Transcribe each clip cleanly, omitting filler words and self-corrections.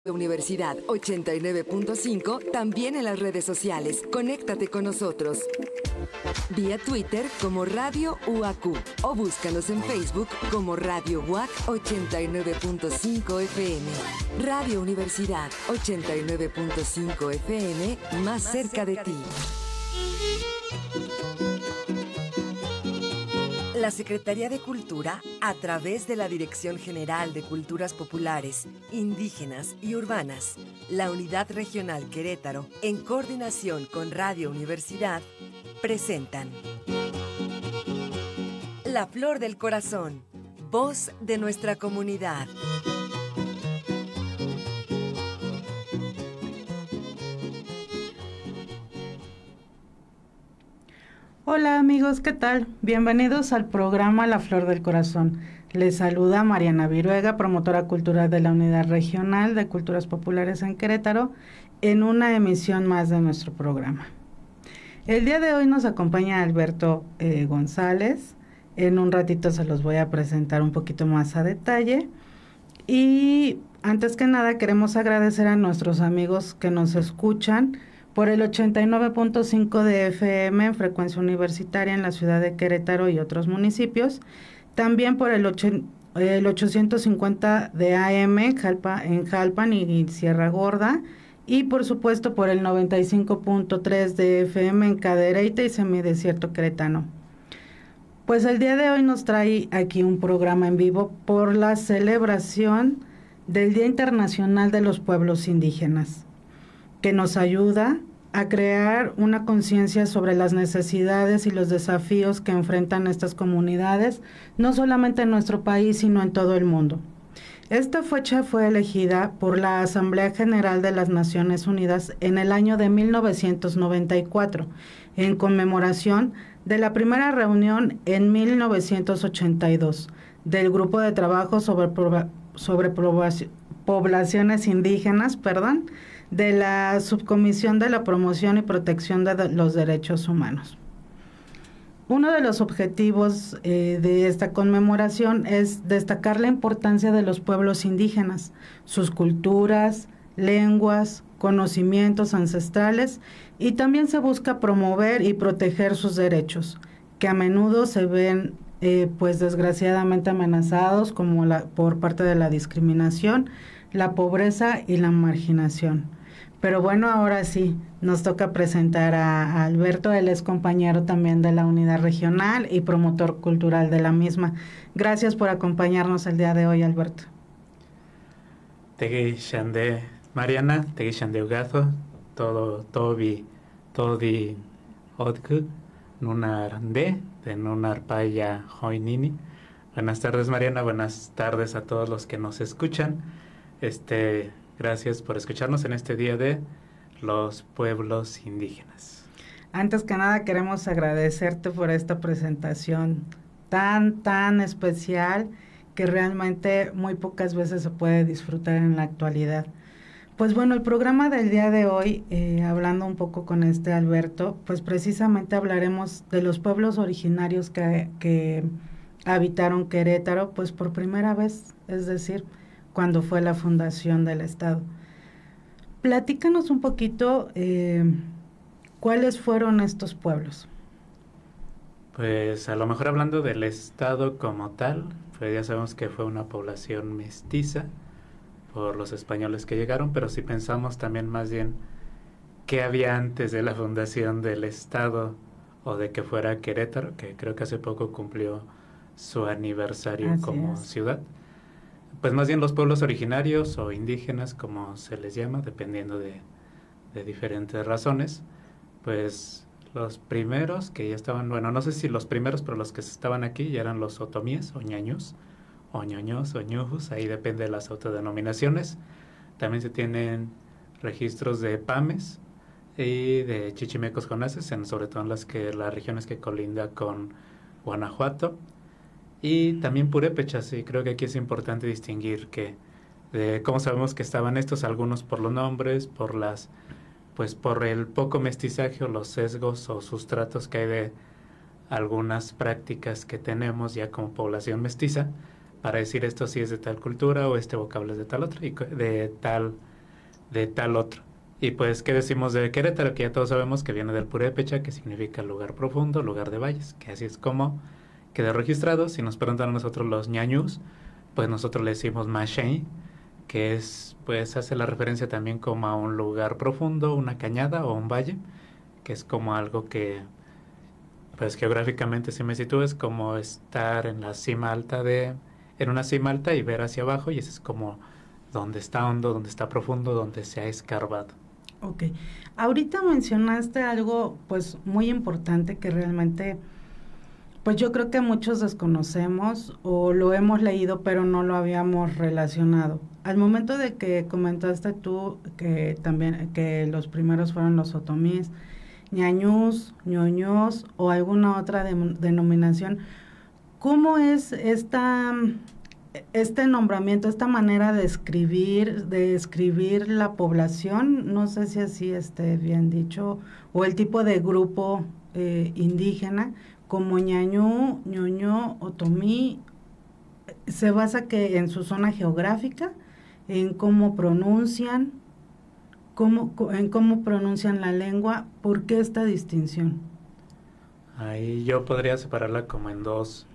Universidad 89.5, también en las redes sociales. Conéctate con nosotros. Vía Twitter como Radio UAQ o búscanos en Facebook como Radio UAC 89.5 FM. Radio Universidad 89.5 FM, más cerca de ti. La Secretaría de Cultura, a través de la Dirección General de Culturas Populares, Indígenas y Urbanas, la Unidad Regional Querétaro, en coordinación con Radio Universidad, presentan La Flor del Corazón, voz de nuestra comunidad. Hola amigos, ¿qué tal? Bienvenidos al programa La Flor del Corazón. Les saluda Mariana Viruega, promotora cultural de la Unidad Regional de Culturas Populares en Querétaro, en una emisión más de nuestro programa. El día de hoy nos acompaña Alberto González. En un ratito se los voy a presentar un poquito más a detalle. Y antes que nada queremos agradecer a nuestros amigos que nos escuchan por el 89.5 de FM en frecuencia universitaria en la ciudad de Querétaro y otros municipios. También por el 850 de AM en Jalpan y Sierra Gorda. Y por supuesto por el 95.3 de FM en Cadereyta y semidesierto queretano. Pues el día de hoy nos trae aquí un programa en vivo por la celebración del Día Internacional de los Pueblos Indígenas, que nos ayuda a crear una conciencia sobre las necesidades y los desafíos que enfrentan estas comunidades, no solamente en nuestro país, sino en todo el mundo. Esta fecha fue elegida por la Asamblea General de las Naciones Unidas en el año de 1994, en conmemoración de la primera reunión en 1982 del Grupo de Trabajo sobre Poblaciones Indígenas, de la Subcomisión de la Promoción y Protección de los Derechos Humanos. Uno de los objetivos de esta conmemoración es destacar la importancia de los pueblos indígenas, sus culturas, lenguas, conocimientos ancestrales, y también se busca promover y proteger sus derechos, que a menudo se ven pues desgraciadamente amenazados por parte de la discriminación, la pobreza y la marginación. Pero bueno, ahora sí, nos toca presentar a Alberto. Él es compañero también de la Unidad Regional y promotor cultural de la misma. Gracias por acompañarnos el día de hoy, Alberto. Tegi Shande Mariana, Tegi Shande Ugazo, Tobi Odku, Nunar de Nunar Paya Hoinini. Buenas tardes, Mariana, buenas tardes a todos los que nos escuchan. Gracias por escucharnos en este día de los pueblos indígenas. Antes que nada queremos agradecerte por esta presentación tan especial que realmente muy pocas veces se puede disfrutar en la actualidad. Pues bueno, el programa del día de hoy, hablando un poco con Alberto, pues precisamente hablaremos de los pueblos originarios que habitaron Querétaro, pues por primera vez, es decir, cuando fue la fundación del Estado. Platícanos un poquito cuáles fueron estos pueblos. Pues a lo mejor hablando del Estado como tal, pues ya sabemos que fue una población mestiza por los españoles que llegaron, pero si pensamos también más bien qué había antes de la fundación del Estado o de que fuera Querétaro, que creo que hace poco cumplió su aniversario como ciudad. Pues más bien los pueblos originarios o indígenas, como se les llama, dependiendo de diferentes razones, pues los primeros que ya estaban, bueno, no sé si los primeros, pero los que estaban aquí ya eran los otomíes o ñaños, o ñoños o ñujus, ahí depende de las autodenominaciones. También se tienen registros de pames y de chichimecos jonases, sobre todo en las regiones que colinda con Guanajuato. Y también purépechas, y creo que aquí es importante distinguir que cómo sabemos que estaban estos, algunos por los nombres, por el poco mestizaje o los sesgos o sustratos que hay de algunas prácticas que tenemos ya como población mestiza, para decir esto sí es de tal cultura o este vocablo es de tal otra, y de tal de tal otro. Y pues, ¿qué decimos de Querétaro? Que ya todos sabemos que viene del purépecha, que significa lugar profundo, lugar de valles, que así es como queda registrado. Si nos preguntan a nosotros los ñañús, pues nosotros le decimos Mashey, que es, pues hace la referencia también como a un lugar profundo, una cañada o un valle, que es como algo que, pues geográficamente, si me sitúo, es como estar en la cima alta en una cima alta y ver hacia abajo, y ese es como donde está hondo, donde está profundo, donde se ha escarbado. Ok. Ahorita mencionaste algo pues muy importante que realmente pues yo creo que muchos desconocemos o lo hemos leído pero no lo habíamos relacionado. Al momento de que comentaste tú que también que los primeros fueron los otomíes, ñañús, ñoños o alguna otra denominación, ¿cómo es este nombramiento, esta manera de escribir la población? No sé si así esté bien dicho, o el tipo de grupo indígena, como ñañú, ñoño, otomí, se basa que en su zona geográfica, en cómo pronuncian, en cómo pronuncian la lengua. ¿Por qué esta distinción? Ahí yo podría separarla como en dos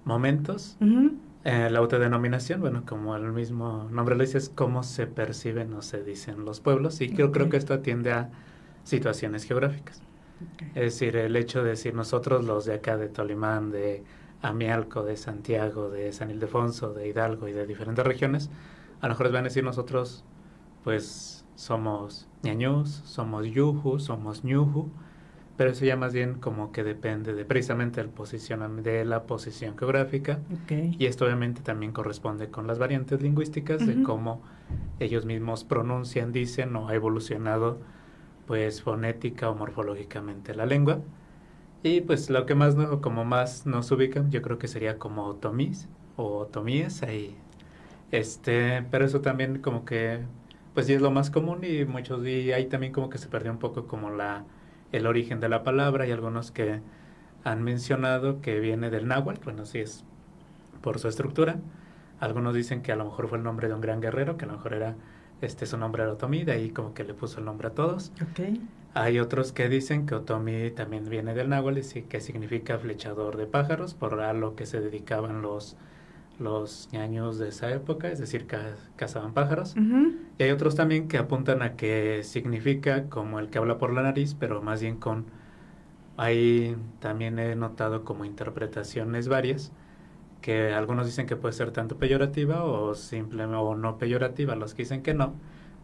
momentos. Uh-huh. La autodenominación, bueno, como el mismo nombre lo dice, es cómo se perciben o se dicen los pueblos, y yo creo que esto atiende a situaciones geográficas. Okay. Es decir, el hecho de decir nosotros los de acá de Tolimán, de Amialco, de Santiago, de San Ildefonso, de Hidalgo y de diferentes regiones, a lo mejor les van a decir nosotros, pues somos ñañús, somos yuju, somos ñuju, pero eso ya más bien como que depende de precisamente el posicionamiento, de la posición geográfica. Okay. Y esto obviamente también corresponde con las variantes lingüísticas, uh-huh, de cómo ellos mismos pronuncian, dicen o ha evolucionado pues fonética o morfológicamente la lengua. Y pues lo que más como más nos ubica, yo creo que sería como otomís o otomíes ahí. Pero eso también como que pues sí es lo más común, y muchos, y ahí también como que se perdió un poco como el origen de la palabra. Y algunos que han mencionado que viene del náhuatl, bueno, sí es por su estructura. Algunos dicen que a lo mejor fue el nombre de un gran guerrero, que a lo mejor era su nombre era Otomí, de ahí como que le puso el nombre a todos. Okay. Hay otros que dicen que Otomí también viene del náhuatl, y que significa flechador de pájaros, por a lo que se dedicaban los ñaños de esa época, es decir, cazaban pájaros. Uh-huh. Y hay otros también que apuntan a que significa como el que habla por la nariz, pero más bien ahí también he notado como interpretaciones varias, que algunos dicen que puede ser tanto peyorativa o simplemente o no peyorativa. Los que dicen que no,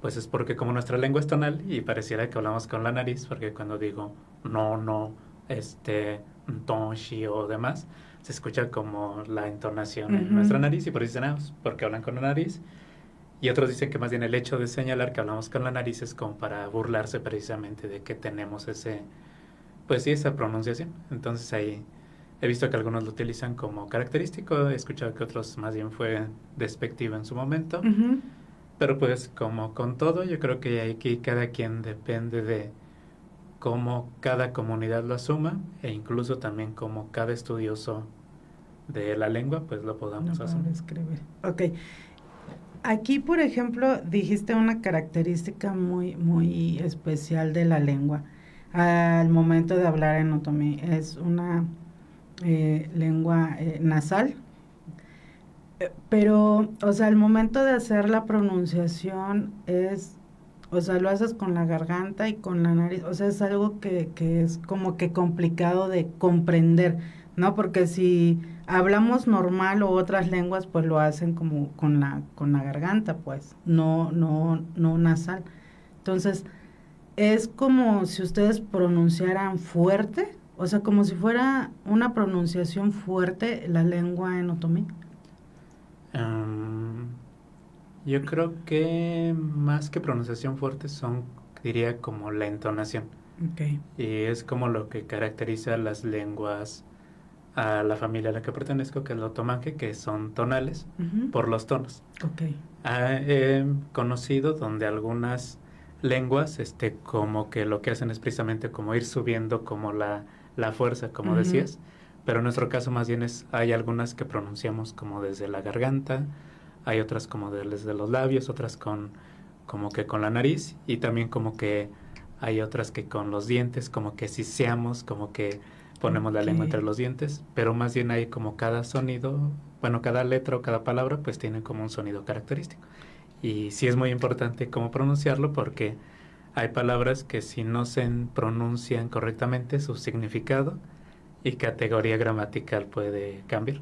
pues es porque como nuestra lengua es tonal y pareciera que hablamos con la nariz, porque cuando digo no, tonshi o demás, se escucha como la entonación, uh-huh, en nuestra nariz, y por eso dicen, porque hablan con la nariz. Y otros dicen que más bien el hecho de señalar que hablamos con la nariz es como para burlarse precisamente de que tenemos esa pronunciación. Entonces ahí he visto que algunos lo utilizan como característico, he escuchado que otros más bien fue despectivo en su momento. Uh-huh. Pero pues como con todo, yo creo que aquí cada quien depende de cómo cada comunidad lo asuma, e incluso también como cada estudioso de la lengua pues lo podamos asumir. Escribir. Ok. Aquí, por ejemplo, dijiste una característica muy, muy especial de la lengua al momento de hablar en otomí. Es una lengua nasal, pero, o sea, al momento de hacer la pronunciación lo haces con la garganta y con la nariz. O sea, es algo que es como que complicado de comprender, ¿no? Porque si hablamos normal o otras lenguas, pues lo hacen como con la garganta, pues, no nasal. Entonces, es como si ustedes pronunciaran fuerte, o sea, como si fuera una pronunciación fuerte la lengua en otomí. Yo creo que más que pronunciación fuerte diría como la entonación. Okay. Y es como lo que caracteriza a las lenguas, a la familia a la que pertenezco, que es el otomangue, que son tonales, uh-huh, por los tonos. Okay. He conocido donde algunas lenguas como que lo que hacen es precisamente como ir subiendo como la fuerza, como, uh-huh, decías, pero en nuestro caso más bien hay algunas que pronunciamos como desde la garganta, hay otras como desde los labios, otras con como que con la nariz, y también como que hay otras que con los dientes, como que siseamos, como que ponemos la lengua entre los dientes, pero más bien hay como cada sonido, bueno, cada letra o cada palabra pues tiene como un sonido característico. Y sí es muy importante cómo pronunciarlo, porque hay palabras que si no se pronuncian correctamente, su significado y categoría gramatical puede cambiar.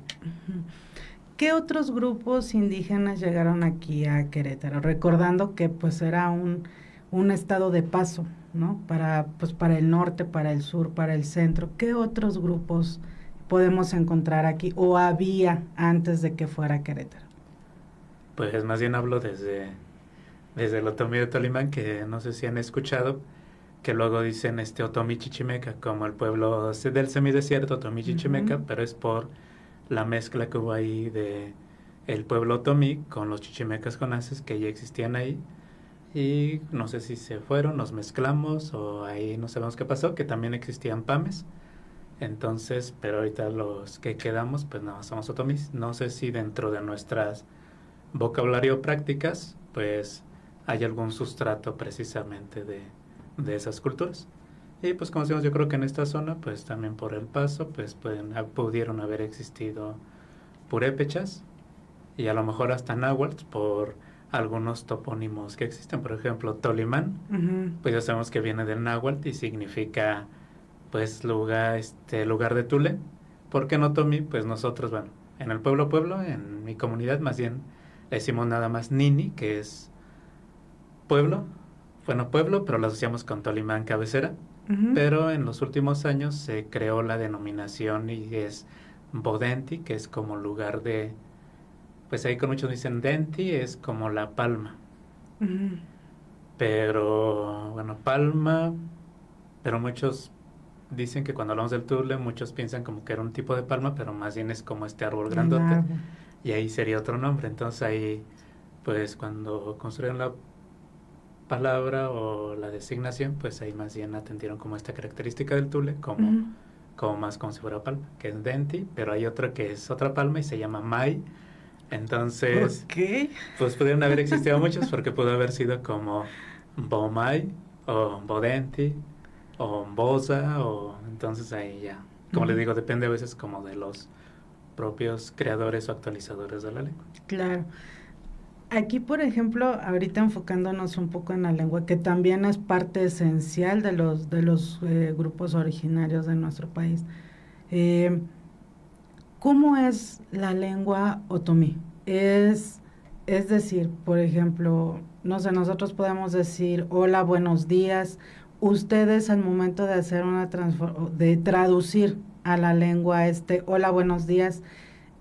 ¿Qué otros grupos indígenas llegaron aquí a Querétaro? Recordando que pues era un estado de paso, ¿no? Para el norte, para el sur, para el centro. ¿Qué otros grupos podemos encontrar aquí o había antes de que fuera Querétaro? Pues más bien hablo desde el Otomí de Tolimán, que no sé si han escuchado, que luego dicen Otomí Chichimeca, como el pueblo del semidesierto, Otomí Chichimeca, pero es por la mezcla que hubo ahí de el pueblo Otomí con los chichimecas conaces que ya existían ahí, y no sé si se fueron, nos mezclamos o ahí no sabemos qué pasó, que también existían pames. Entonces, pero ahorita los que quedamos pues no somos otomís. No sé si dentro de nuestras vocabulario prácticas pues hay algún sustrato precisamente de esas culturas. Y pues como decimos, yo creo que en esta zona pues también por el paso pues pudieron haber existido purépechas y a lo mejor hasta náhuatl por algunos topónimos que existen. Por ejemplo, Tolimán, pues ya sabemos que viene del náhuatl y significa pues lugar de Tule. ¿Por qué no Tomí? Pues nosotros, bueno, en el pueblo, en mi comunidad más bien le decimos nada más Nini, que es pueblo, pero lo asociamos con Tolimán cabecera. Pero en los últimos años se creó la denominación y es Bodenti, que es como lugar de, pues ahí con muchos dicen Denti, es como la palma. Pero, bueno, palma, pero muchos dicen que cuando hablamos del Tule, muchos piensan como que era un tipo de palma, pero más bien es como este árbol grandote, y ahí sería otro nombre. Entonces ahí, pues cuando construyeron la palabra o la designación, pues ahí más bien atendieron como esta característica del Tule, como más como si fuera palma, que es Denti, pero hay otra que es otra palma y se llama Mai. Entonces, pues pudieron haber existido muchos, porque pudo haber sido como Bomai o Bodenti o Bosa, o entonces ahí ya, como les digo, depende a veces como de los propios creadores o actualizadores de la lengua. Claro. Aquí, por ejemplo, ahorita enfocándonos un poco en la lengua, que también es parte esencial de los grupos originarios de nuestro país. ¿Cómo es la lengua otomí? Es decir, por ejemplo, no sé, nosotros podemos decir hola, buenos días. Ustedes al momento de hacer de traducir a la lengua hola, buenos días,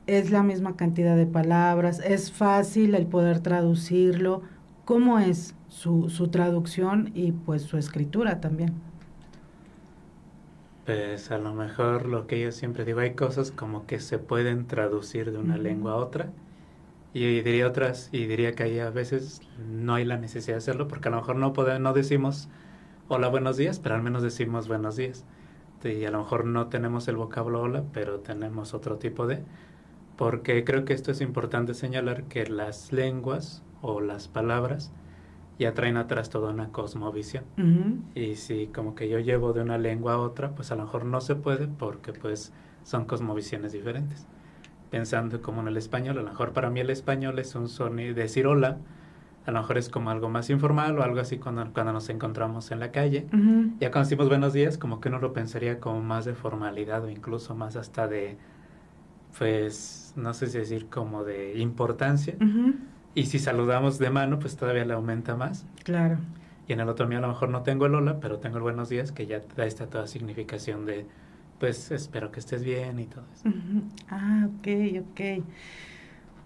¿es la misma cantidad de palabras? ¿Es fácil el poder traducirlo? ¿Cómo es su traducción y pues su escritura también? Pues a lo mejor lo que yo siempre digo, hay cosas como que se pueden traducir de una lengua a otra, y diría que ahí a veces no hay la necesidad de hacerlo, porque a lo mejor no decimos hola, buenos días, pero al menos decimos buenos días. Y a lo mejor no tenemos el vocablo hola, pero tenemos otro tipo porque creo que esto es importante señalar, que las lenguas o las palabras ya traen atrás toda una cosmovisión. Y si como que yo llevo de una lengua a otra, pues a lo mejor no se puede, porque pues son cosmovisiones diferentes. Pensando como en el español, a lo mejor para mí el español es un sonido, decir hola, a lo mejor es como algo más informal o algo así cuando nos encontramos en la calle. Ya cuando decimos buenos días, como que uno lo pensaría como más de formalidad, o incluso más hasta de, pues, no sé si decir como de importancia. Y si saludamos de mano, pues todavía le aumenta más. Claro. Y en el otro mío a lo mejor no tengo el hola, pero tengo el buenos días, que ya da esta toda significación de, pues, espero que estés bien y todo eso. Ok.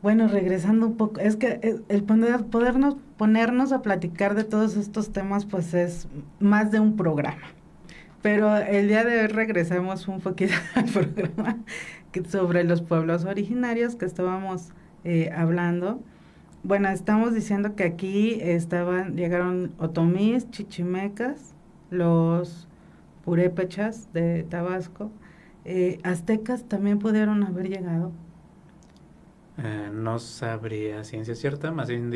Bueno, regresando un poco, es que el ponernos a platicar de todos estos temas, pues es más de un programa. Pero el día de hoy regresamos un poquito al programa sobre los pueblos originarios que estábamos hablando. Bueno, estamos diciendo que aquí llegaron otomís, chichimecas, los purépechas de Tabasco, aztecas también pudieron haber llegado. No sabría ciencia cierta, más bien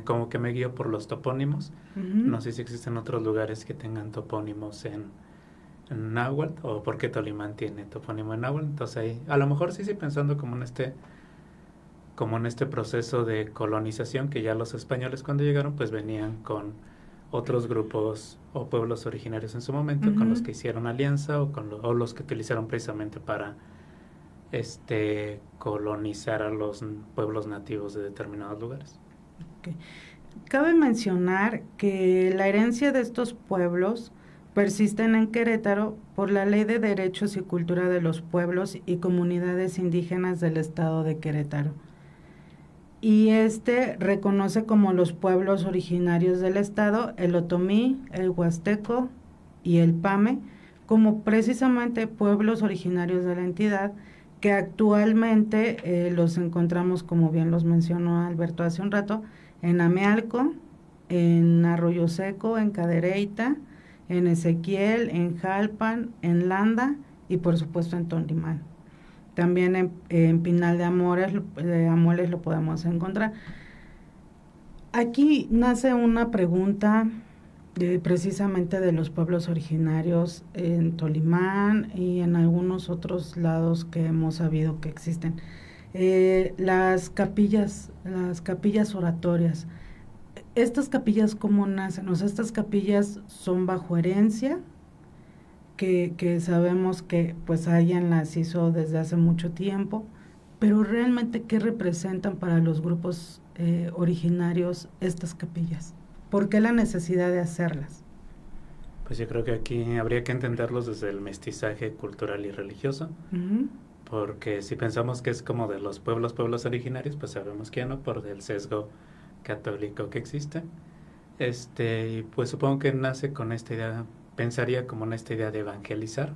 como que me guío por los topónimos. No sé si existen otros lugares que tengan topónimos en náhuatl, o por qué Tolimán tiene topónimo en náhuatl. Entonces ahí, a lo mejor sí, pensando como en este proceso de colonización, que ya los españoles cuando llegaron pues venían con otros grupos o pueblos originarios en su momento, con los que hicieron alianza o los que utilizaron precisamente para colonizar a los pueblos nativos de determinados lugares. Okay. Cabe mencionar que la herencia de estos pueblos persisten en Querétaro por la Ley de Derechos y Cultura de los Pueblos y Comunidades Indígenas del Estado de Querétaro. Y reconoce como los pueblos originarios del estado el otomí, el huasteco y el pame, como precisamente pueblos originarios de la entidad, que actualmente los encontramos, como bien los mencionó Alberto hace un rato, en Amealco, en Arroyo Seco, en Cadereyta, en Ezequiel, en Jalpan, en Landa y por supuesto en Tolimán. También en Pinal de Amoles lo podemos encontrar. Aquí nace una pregunta precisamente de los pueblos originarios en Tolimán y en algunos otros lados que hemos sabido que existen. Las capillas oratorias. ¿Estas capillas cómo nacen? O sea, estas capillas son bajo herencia, que sabemos que pues alguien las hizo desde hace mucho tiempo, pero realmente ¿qué representan para los grupos originarios estas capillas? ¿Por qué la necesidad de hacerlas? Pues yo creo que aquí habría que entenderlos desde el mestizaje cultural y religioso, porque si pensamos que es como de los pueblos originarios, pues sabemos que no, por el sesgo católico que existe. Y pues supongo que nace con esta idea, pensaría como en esta idea de evangelizar,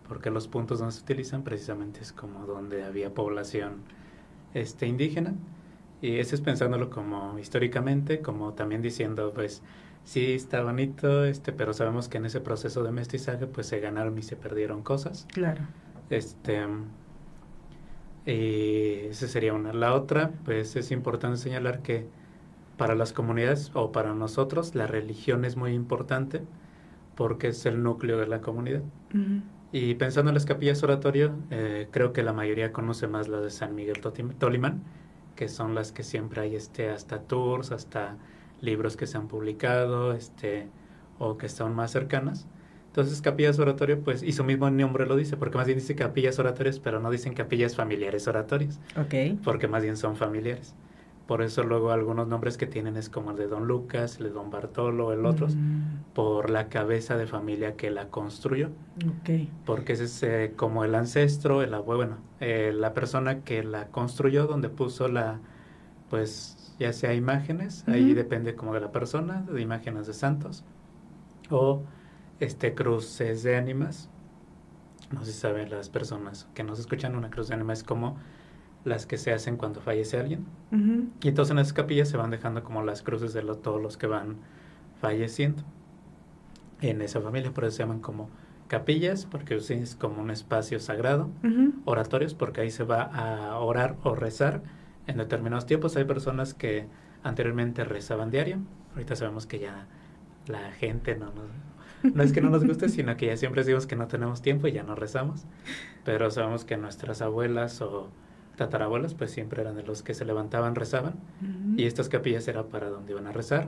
porque los puntos donde se utilizan precisamente es como donde había población indígena, y eso es pensándolo como históricamente, como también diciendo pues sí está bonito, pero sabemos que en ese proceso de mestizaje pues se ganaron y se perdieron cosas. Claro. Y esa sería una. La otra, pues es importante señalar que para las comunidades o para nosotros la religión es muy importante, porque es el núcleo de la comunidad. Y pensando en las capillas oratorio, creo que la mayoría conoce más las de San Miguel Tolimán, que son las que siempre hay hasta tours, hasta libros que se han publicado, o que están más cercanas. Entonces, capillas oratorio, pues, y su mismo nombre lo dice, porque más bien dice capillas oratorias, pero no dicen capillas familiares oratorias. Okay. Porque más bien son familiares. Por eso luego algunos nombres que tienen es como el de Don Lucas, el de Don Bartolo, el otros, por la cabeza de familia que la construyó. Okay. Porque ese es como el ancestro, la persona que la construyó, donde puso pues ya sea imágenes, ahí depende como de la persona, de imágenes de santos, o cruces de ánimas. No sé si saben las personas que nos escuchan, una cruz de ánimas es como las que se hacen cuando fallece alguien. Y entonces en esas capillas se van dejando como las cruces de todos los que van falleciendo en esa familia. Por eso se llaman como capillas, porque es como un espacio sagrado. Oratorios, porque ahí se va a orar o rezar en determinados tiempos. Hay personas que anteriormente rezaban diario. Ahorita sabemos que ya la gente no es que no nos guste, sino que ya siempre decimos que no tenemos tiempo y ya no rezamos. Pero sabemos que nuestras abuelas o tatarabuelas pues siempre eran de los que se levantaban, rezaban, y estas capillas era para donde iban a rezar.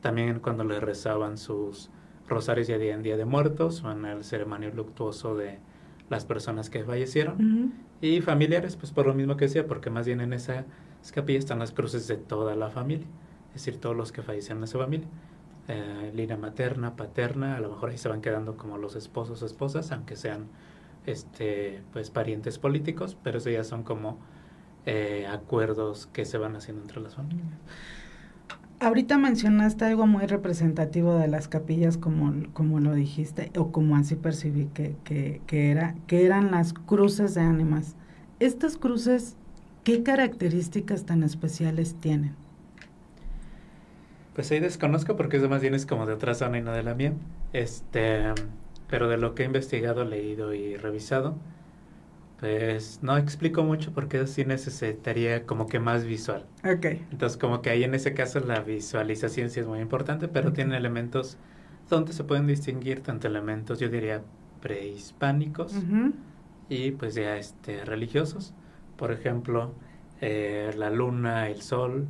También cuando les rezaban sus rosarios ya en Día de Muertos o en el ceremonio luctuoso de las personas que fallecieron. Y familiares, pues por lo mismo que decía, porque más bien en esas capillas están las cruces de toda la familia, es decir, todos los que fallecieron en esa familia, línea materna, paterna. A lo mejor ahí se van quedando como los esposos o esposas, aunque sean pues parientes políticos, pero eso ya son como acuerdos que se van haciendo entre las familias. Ahorita mencionaste algo muy representativo de las capillas, como lo dijiste, o como así percibí que eran las cruces de ánimas. Estas cruces, ¿qué características tan especiales tienen? Pues ahí desconozco, porque eso más bien es como de otra zona y no de la mía. Pero de lo que he investigado, leído y revisado, Pues no explico mucho porque eso sí necesitaría como que más visual. Ok. Entonces como que ahí en ese caso la visualización sí es muy importante, pero tiene elementos donde se pueden distinguir tanto elementos, yo diría, prehispánicos y pues ya religiosos. Por ejemplo, la luna, el sol,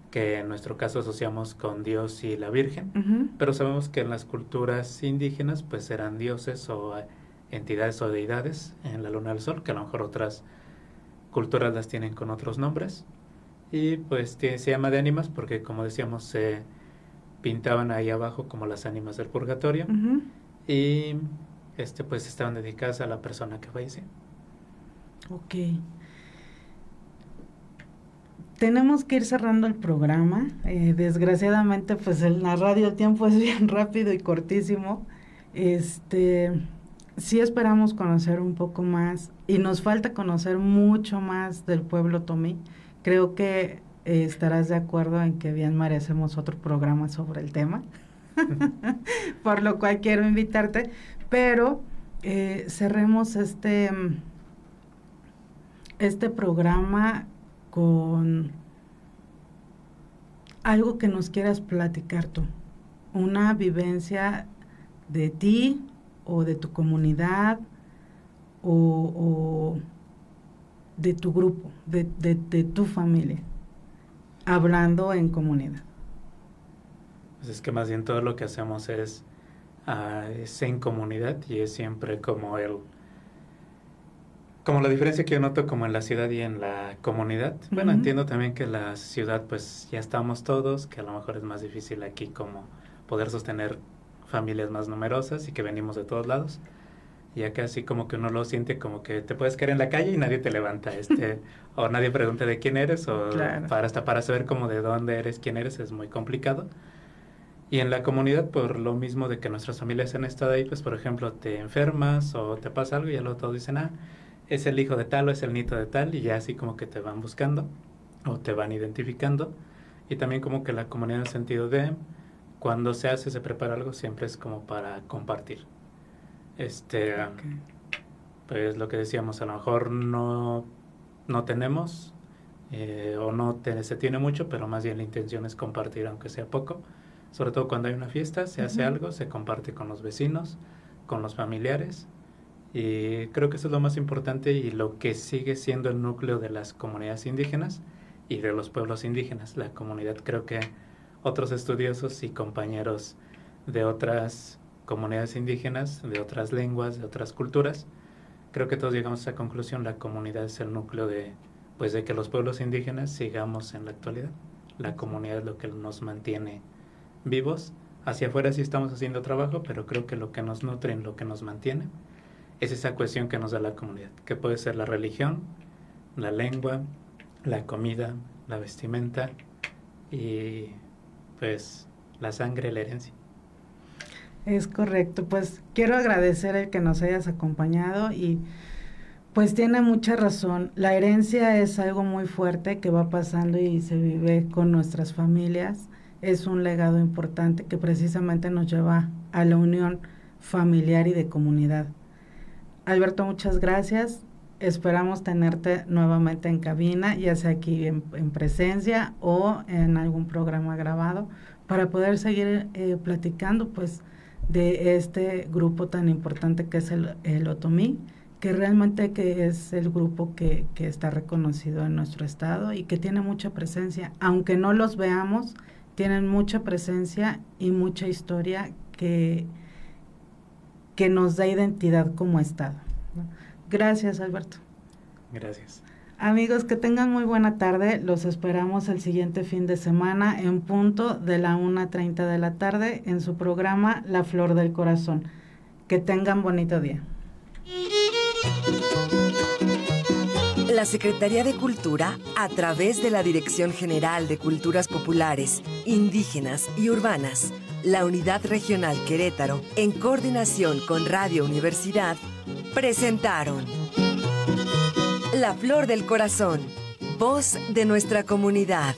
que en nuestro caso asociamos con Dios y la Virgen, pero sabemos que en las culturas indígenas pues eran dioses o entidades o deidades en la luna del sol, que a lo mejor otras culturas las tienen con otros nombres. Y pues se llama de ánimas porque, como decíamos, se pintaban ahí abajo como las ánimas del purgatorio. Y pues estaban dedicadas a la persona que falleció. Ok. Tenemos que ir cerrando el programa. Desgraciadamente, pues en la radio el tiempo es bien rápido y cortísimo. Sí esperamos conocer un poco más y nos falta conocer mucho más del pueblo otomí. Creo que estarás de acuerdo en que bien merecemos otro programa sobre el tema, por lo cual quiero invitarte, pero cerremos este programa con algo que nos quieras platicar tú, una vivencia de ti o de tu comunidad o de tu grupo, de tu familia, hablando en comunidad. Pues es que más bien todo lo que hacemos es en comunidad y es siempre como la diferencia que yo noto como en la ciudad y en la comunidad. Bueno, entiendo también que la ciudad pues ya estamos todos, que a lo mejor es más difícil aquí como poder sostener familias más numerosas y que venimos de todos lados. Y acá así como que uno lo siente como que te puedes caer en la calle y nadie te levanta, o nadie pregunta de quién eres, o claro. para saber como de dónde eres, quién eres, es muy complicado. Y en la comunidad, por lo mismo de que nuestras familias han estado ahí, pues por ejemplo te enfermas o te pasa algo y ya luego todos dicen, es el hijo de tal o es el nieto de tal, y ya así como que te van buscando o te van identificando. Y también como que la comunidad en el sentido de cuando se prepara algo, siempre es como para compartir. Pues lo que decíamos, a lo mejor no tenemos o se tiene mucho, pero más bien la intención es compartir aunque sea poco. Sobre todo cuando hay una fiesta, se hace algo, se comparte con los vecinos, con los familiares. Y creo que eso es lo más importante y lo que sigue siendo el núcleo de las comunidades indígenas y de los pueblos indígenas. La comunidad, creo que otros estudiosos y compañeros de otras comunidades indígenas, de otras lenguas, de otras culturas, creo que todos llegamos a esa conclusión. La comunidad es el núcleo de que los pueblos indígenas sigamos en la actualidad. La comunidad es lo que nos mantiene vivos. Hacia afuera sí estamos haciendo trabajo, pero creo que lo que nos nutre, lo que nos mantiene, es esa cohesión que nos da la comunidad, que puede ser la religión, la lengua, la comida, la vestimenta y pues la sangre, la herencia. Es correcto, pues quiero agradecer el que nos hayas acompañado y pues tiene mucha razón. La herencia es algo muy fuerte que va pasando y se vive con nuestras familias. Es un legado importante que precisamente nos lleva a la unión familiar y de comunidad. Alberto, muchas gracias. Esperamos tenerte nuevamente en cabina, ya sea aquí en presencia o en algún programa grabado, para poder seguir platicando pues de este grupo tan importante que es el otomí, que realmente que es el grupo que está reconocido en nuestro estado y que tiene mucha presencia. Aunque no los veamos, tienen mucha presencia y mucha historia que nos da identidad como estado. Gracias, Alberto. Gracias. Amigos, que tengan muy buena tarde. Los esperamos el siguiente fin de semana en punto de la 1:30 de la tarde en su programa La Flor del Corazón. Que tengan bonito día. La Secretaría de Cultura, a través de la Dirección General de Culturas Populares, Indígenas y Urbanas, la Unidad Regional Querétaro, en coordinación con Radio Universidad, presentaron La Flor del Corazón, voz de nuestra comunidad.